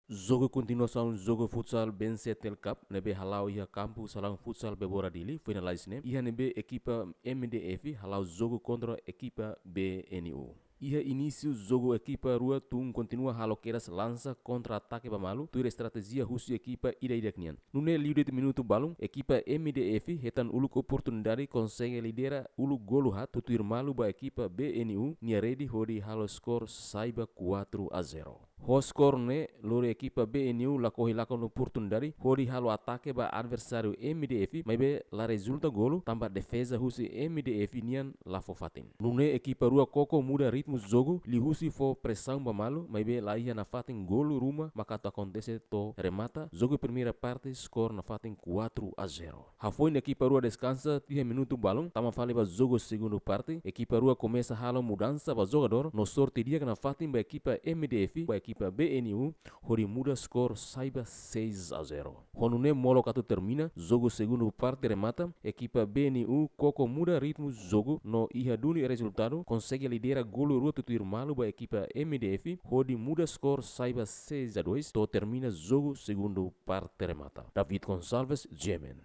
Jogo continuação jogo futsal Bensetel Cup nebe halau ia campo salang futsal bebora dili finalize ne ia nebe equipa MDF halau jogo contra equipa BNU. Ia início jogo equipa rua tung continua haloqueiras lança contra-ataque bamalu tuir estratégia russo equipa ida knian. Nune liu de minuto balung equipa MDF hetan uluk oportunidade consegue lidera uluk golu hat tuir malu ba equipa BNU nia ready hodi halo skor saiba 4-0. Ho skor ne lori equipa BNU lakohi lakon oportunidade hodi halo ataque ba adversário MDF maibe la resulta golu tambah defesa russo MDF nian la fofatin. Nune equipa rua koko muda ritmo jogo li husi fo pressão bamalu mas be lá ia na fatem golo ruma makato acontece to remata jogo primeira parte score na fatem 4-0. Foi na equipa rua descansa 3 minutos balão tama fale ba jogo segundo parte equipa rua começa halo mudança ba jogador no sorte dia na fatem ba equipa MDF ba equipa BNU hori muda score saiba 6-0. Honune molo kato termina jogo segundo parte remata equipa BNU koko muda ritmo jogo no ia duni resultado consegue lidera golo rua tutuir malu ba equipa MDF hodi muda skor saiba 6-2 to termina jogo segundo parte remata. David Gonçalves, Gemen.